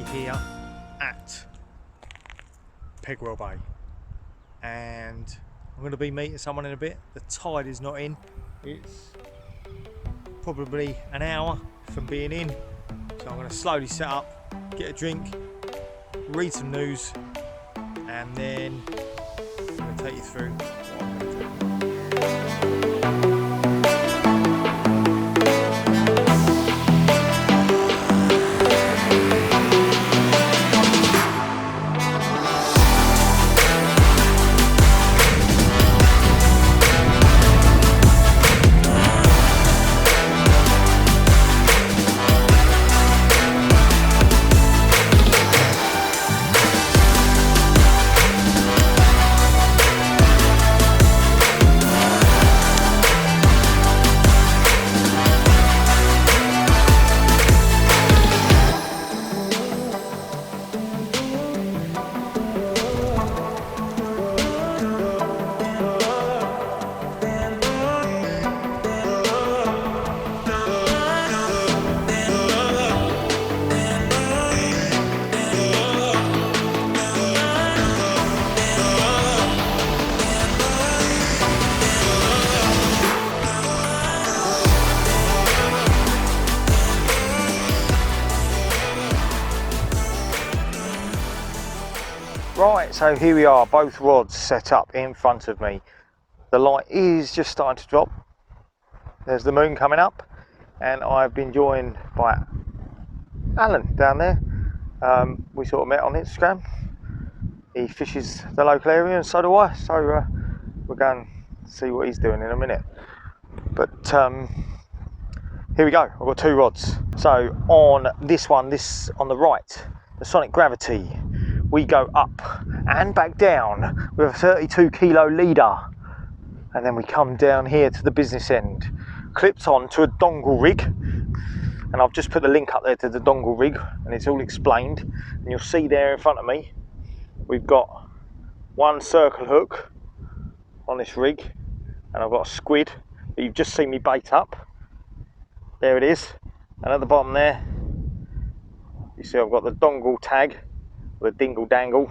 Bay here at Pegwell Bay, and I'm going to be meeting someone in a bit. The tide is not in. It's probably an hour from being in, so I'm going to slowly set up, get a drink, read some news, and then I'm going to take you through what I'm going to do. Right, so here we are, both rods set up in front of me. The light is just starting to drop. There's the moon coming up, and I've been joined by Alan down there. We sort of met on Instagram. He fishes the local area and so do I, so we're going to see what he's doing in a minute. But here we go, I've got two rods. So on this one, on the right, the Sonic Gravity, we go up and back down with a 32 kilo leader, and then we come down here to the business end, clipped on to a dongle rig, and I've just put the link up there to the dongle rig, and it's all explained, and you'll see there in front of me we've got one circle hook on this rig, and I've got a squid that you've just seen me bait up. There it is, and at the bottom there you see I've got the dongle tag, the dingle dangle,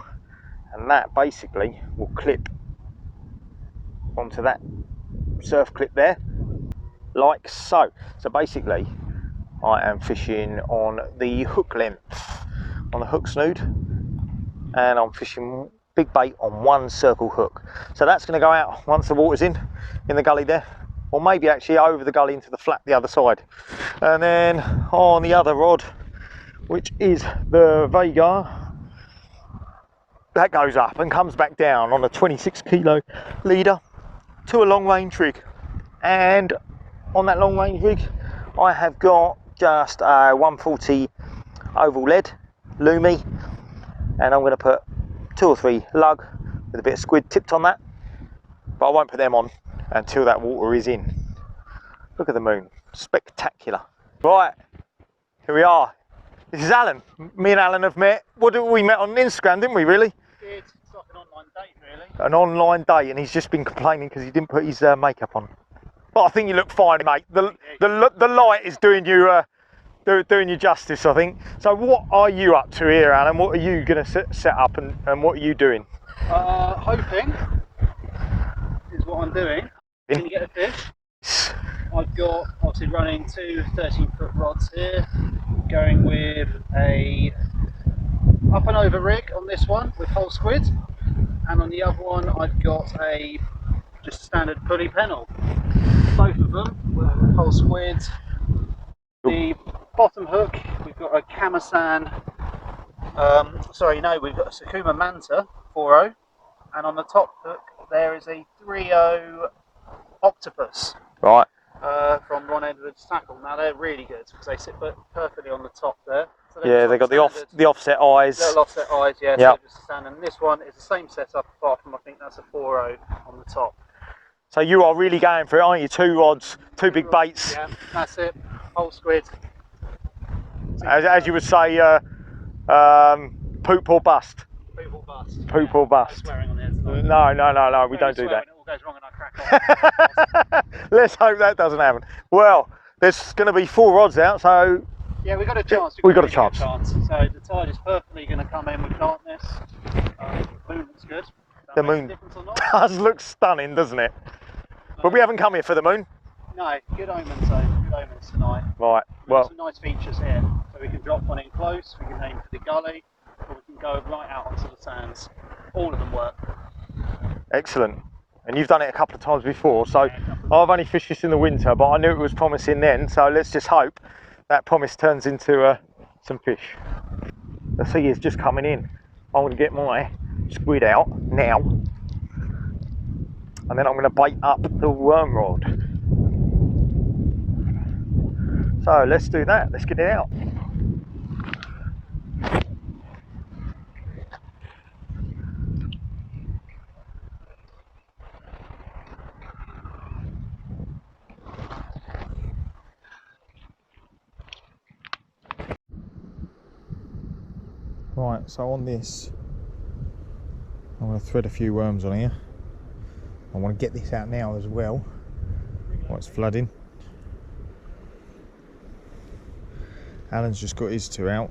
and that basically will clip onto that surf clip there, like so. So basically I am fishing on the hook length, on the hook snood, and I'm fishing big bait on one circle hook. So that's going to go out once the water's in the gully there, or maybe actually over the gully into the flat the other side. And then on the other rod, which is the Vega, that goes up and comes back down on a 26 kilo leader to a long range rig. And on that long range rig I have got just a 140 oval lead loomy, and I'm going to put 2 or 3 lug with a bit of squid tipped on that, but I won't put them on until that water is in. Look at the moon, spectacular. Right, here we are. This is Alan. Me and Alan have met. We met on Instagram, didn't we, really? It's like an online date, really. An online date, and he's just been complaining because he didn't put his makeup on. But I think you look fine, mate. The light is doing you justice, I think. So what are you up to here, Alan? What are you going to set up, and what are you doing? Hoping is what I'm doing. Can you get a fish? I've got obviously running 2 13-foot rods here, going with a up and over rig on this one with whole squid, and on the other one I've got just a standard pulley pennel. Both of them with whole squid. The bottom hook we've got a Kamasan, we've got a Sakuma Manta 4.0, and on the top hook there is a 3.0 Octopus. Right. From Ron Edwards Tackle. Now they're really good because they sit perfectly on the top there. So yeah, they've got the offset eyes. Little offset eyes, yeah. Yep. So just standard. And this one is the same setup apart from I think that's a 4.0 on the top. So you are really going for it, aren't you? 2 rods, 2 big baits. Yeah, that's it. Whole squid. As you would say, poop or bust. Poop or bust. Poop or bust. No swearing on the head. No, we don't do that. It all goes wrong and I crack on. Let's hope that doesn't happen. Well, there's going to be 4 rods out, so Yeah, we got a chance. We got a chance. So the tide is perfectly going to come in with darkness. The moon looks good. The moon does look stunning, doesn't it? But we haven't come here for the moon. No, good omens though. Good omens tonight. Right. We've got some nice features here. So we can drop one in close. We can aim for the gully, or we can go right out onto the sands. All of them work. Excellent. And you've done it a couple of times before, so I've only fished this in the winter, but I knew it was promising then, so let's just hope that promise turns into some fish. The sea is just coming in. I'm going to get my squid out now, and then I'm going to bait up the worm rod. So let's do that, let's get it out. Right, so on this, I'm going to thread a few worms on here. I want to get this out now as well, while it's flooding. Alan's just got his two out.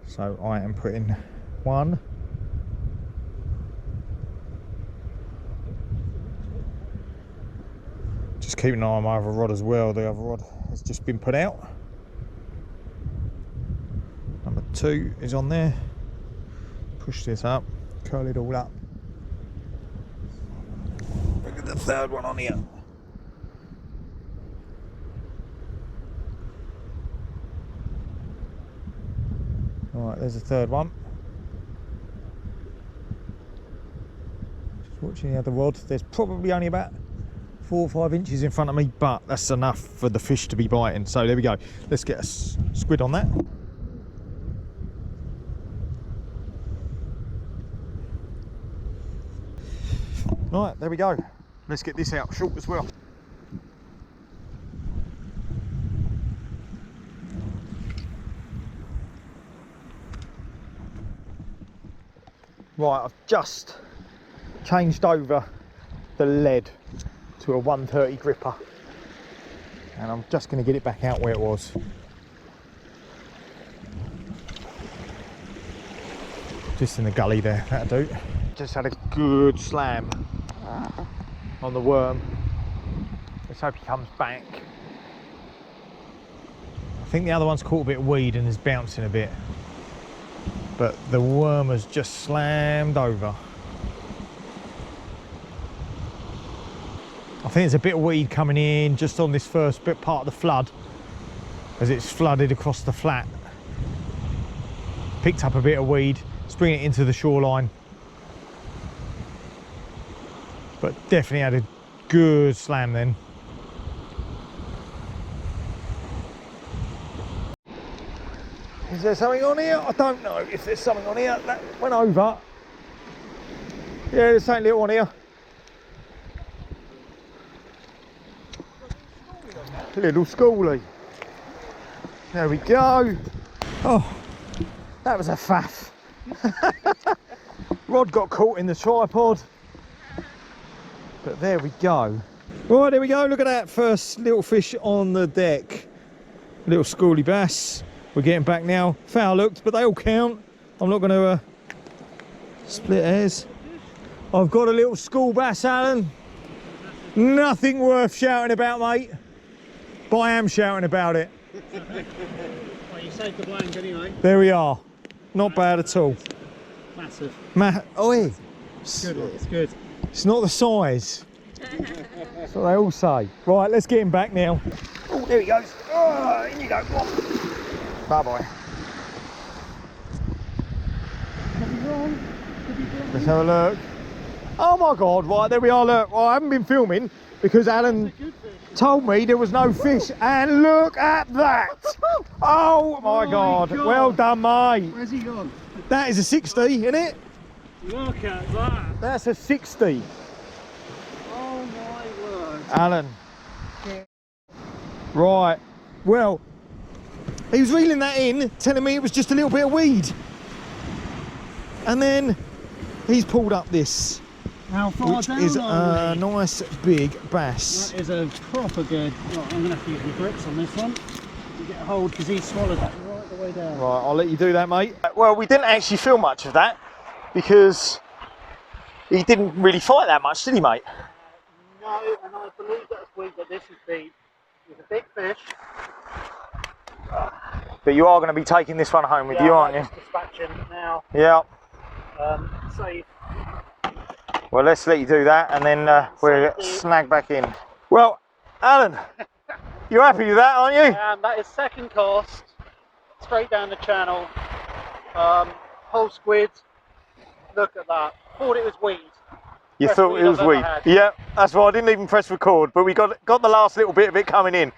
So I am putting one. Just keeping an eye on my other rod as well. The other rod has just been put out. Number 2 is on there. Push this up, curl it all up. Look at the third one on here. Alright, there's the third one. Just watching the other rod. There's probably only about 4 or 5 inches in front of me, but that's enough for the fish to be biting. So there we go. Let's get a squid on that. Right, there we go. Let's get this out short as well. Right, I've just changed over the lead to a 130 gripper, and I'm just going to get it back out where it was. Just in the gully there, that'll do. Just had a good slam on the worm. Let's hope he comes back. I think the other one's caught a bit of weed and is bouncing a bit, but the worm has just slammed over. I think there's a bit of weed coming in just on this first bit part of the flood, as it's flooded across the flat. Picked up a bit of weed, bringing it into the shoreline, but definitely had a good slam then. Is there something on here? I don't know if there's something on here. That went over. Yeah, there's something little on here. Little schoolie. There we go. Oh, that was a faff. Rod got caught in the tripod, but there we go. Right, there we go. Look at that first little fish on the deck. Little schoolie bass. We're getting back now. Foul looked, but they all count. I'm not going to split hairs. I've got a little school bass, Alan. Nothing worth shouting about, mate. But I am shouting about it. Well, you saved the blank anyway. There we are. Not bad at all. Massive. Oi. It's good. It's good. It's not the size. That's what they all say. Right, let's get him back now. Oh, there he goes. Oh, in you go. Come on. Bye-bye. Let's have a look. Oh my God, right, there we are, look. Well, I haven't been filming because Alan told me there was no fish, and look at that. Oh my God. Well done, mate. Where's he gone? That is a 60, isn't it? Look at that. That's a 60. Oh my word. Alan. Right, well, he was reeling that in, telling me it was just a little bit of weed. And then he's pulled up this How far which down is are a we? nice big bass. That is a proper good. Right, I'm going to have to use my grips on this one to get a hold because he swallowed that right the way down. Right, I'll let you do that, mate. Well, we didn't actually film much of that because he didn't really fight that much, did he, mate? No, and I believe that's weak, but this is deep. It's a big fish. But you are going to be taking this one home with you, aren't you? Just dispatching now. Yeah. Safe. Well, let's let you do that, and then we'll snag back in. Well, Alan, you're happy with that, aren't you? That is second cast, straight down the channel. Whole squid. Look at that. Thought it was weed. You Best thought weed it was I've ever weed. had. Yeah, that's why I didn't even press record, but we got the last little bit of it coming in.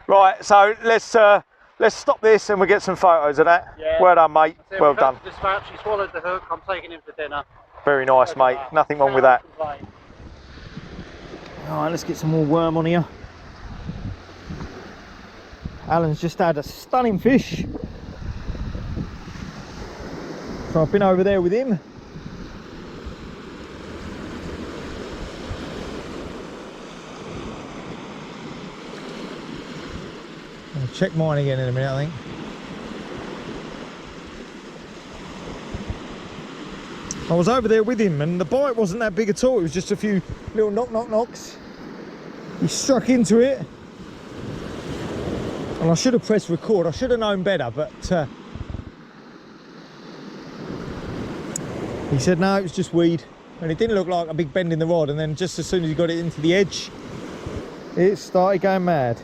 Right, so let's stop this and we'll get some photos of that. Yeah. Well done, mate. Well done. Dispatch. He swallowed the hook. I'm taking him for dinner. Very nice, mate. Nothing wrong with that. Complain. Alright, let's get some more worm on here. Alan's just had a stunning fish. So I've been over there with him. I'll check mine again in a minute, I think. I was over there with him and the bite wasn't that big at all. It was just a few little knocks. He struck into it. And I should have pressed record. I should have known better, but he said no, it was just weed. And it didn't look like a big bend in the rod. And then just as soon as he got it into the edge, it started going mad.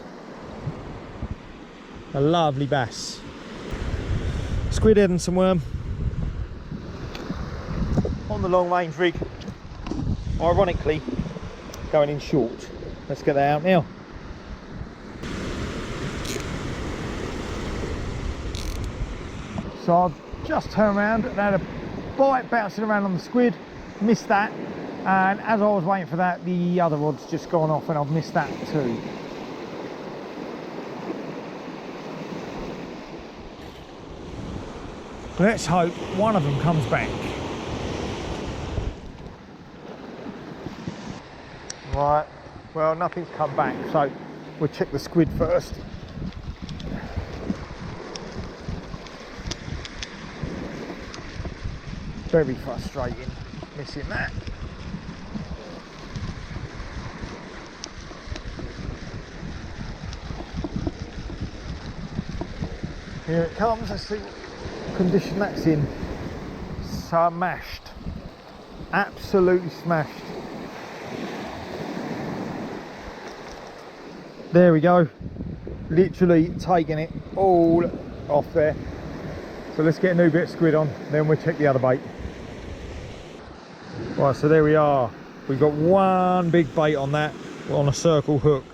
A lovely bass. Squid head and some worm. On the long range rig, ironically going in short. Let's get that out now. So I've just turned around and had a bite bouncing around on the squid, missed that, and as I was waiting for that, the other rod's just gone off and I've missed that too. Let's hope one of them comes back. Right, well, nothing's come back, so we'll check the squid first. Very frustrating, missing that. Here it comes, let's see what condition that's in. Smashed, absolutely smashed. There we go, literally taking it all off there. So let's get a new bit of squid on, then we'll check the other bait. Right, so there we are. We've got one big bait on that, on a circle hook.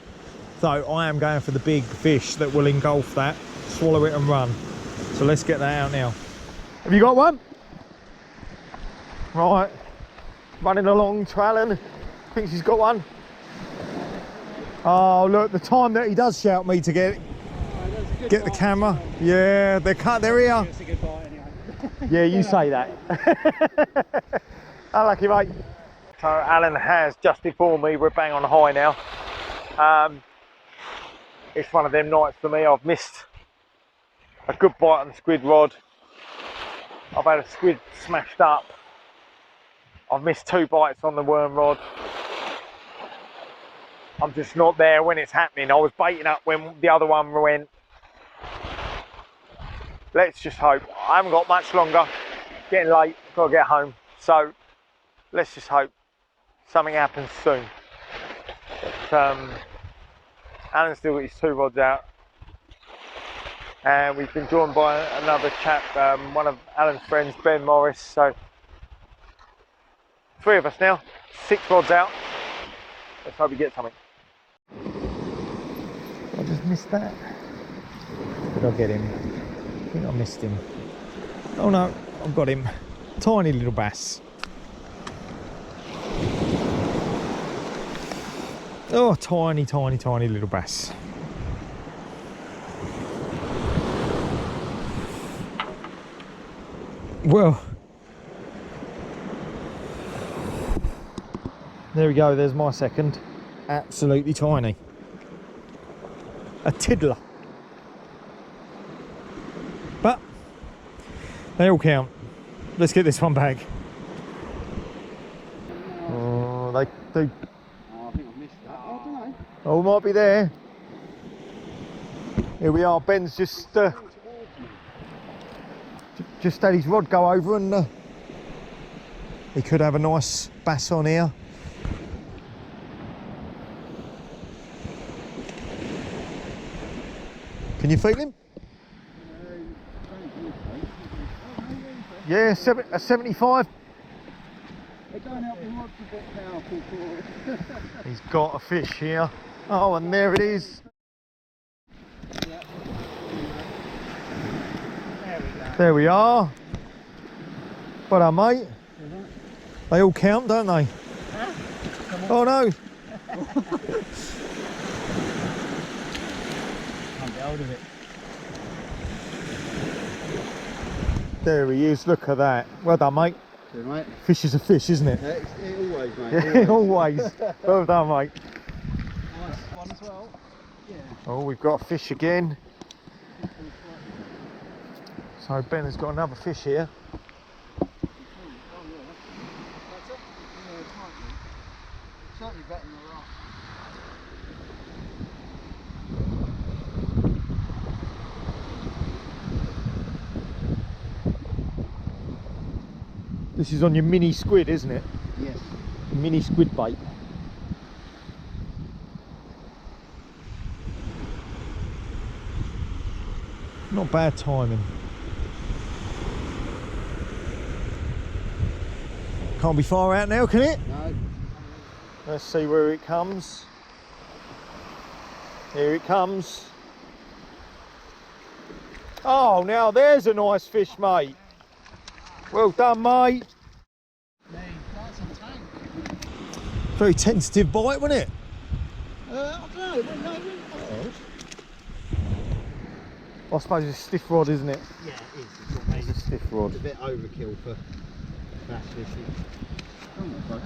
So I am going for the big fish that will engulf that, swallow it and run. So let's get that out now. Have you got one? Right, running along to Alan, thinks he's got one. Oh look, the time that he does shout me to get the camera. Yeah, they're here. It's a good bite anyway. Yeah, you say that. Unlucky, mate. So Alan has just informed me we're bang on high now. It's one of them nights for me. I've missed a good bite on the squid rod. I've had a squid smashed up. I've missed 2 bites on the worm rod. I'm just not there when it's happening. I was baiting up when the other one went. Let's just hope. I haven't got much longer. Getting late, got to get home. So let's just hope something happens soon. But, Alan's still got his 2 rods out. And we've been joined by another chap, one of Alan's friends, Ben Morris. So 3 of us now, 6 rods out. Let's hope we get something. I just missed that. Did I get him? I think I missed him. Oh no, I've got him. Tiny little bass. Oh, tiny little bass. There we go, there's my second. Absolutely tiny. A tiddler. But they all count. Let's get this one back. Oh, they do. Oh, I think I missed that. Oh, I don't know. Oh, might be there. Here we are. Ben's just had his rod go over, and he could have a nice bass on here. Can you feel him? Yeah, a 75. They're going out the rods a bit powerful for it. He's got a fish here. Oh, and there it is. Yeah. There we go. There we are. Well done, mate. They all count, don't they? Huh? Oh no. Can't get hold of it. There he is, look at that. Well done, mate. Good, mate. Fish is a fish, isn't it? It always, mate. Yeah, always. Well done, mate. Nice one as well. Yeah. Oh, we've got a fish again. So Ben has got another fish here. Certainly better than the last. This is on your mini squid, isn't it? Yes. Mini squid bait. Not bad timing. Can't be far out now, can it? No. Let's see where it comes. Here it comes. Oh, now there's a nice fish, mate. Well done, mate. That's on tank. Very tentative bite, wasn't it? I don't know. No, I suppose it's a stiff rod, isn't it? yeah, it is. It's a stiff rod. It's a bit overkill for bass fishing.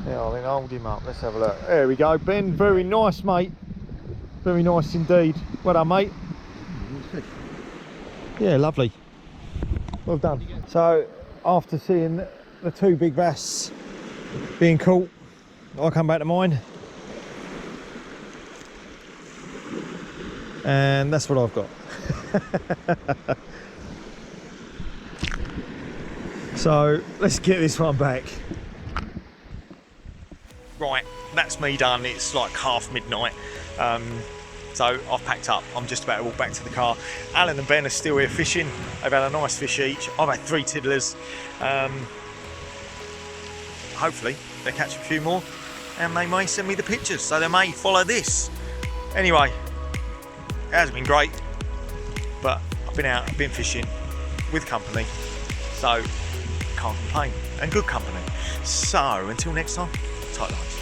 Yeah, I mean, hold him up. Let's have a look. There we go, Ben. Very nice, mate. Very nice indeed. Well done, mate. Yeah, lovely. Well done. So, after seeing the two big bass being caught, I come back to mine. And that's what I've got. So, let's get this one back. Right, that's me done. It's like half midnight. So I've packed up. I'm just about to walk back to the car. Alan and Ben are still here fishing. They've had a nice fish each. I've had 3 tiddlers. Hopefully they catch a few more and they may send me the pictures, so they may follow this. Anyway, it has been great, but I've been out, I've been fishing with company, so can't complain, and good company. So until next time, tight lines.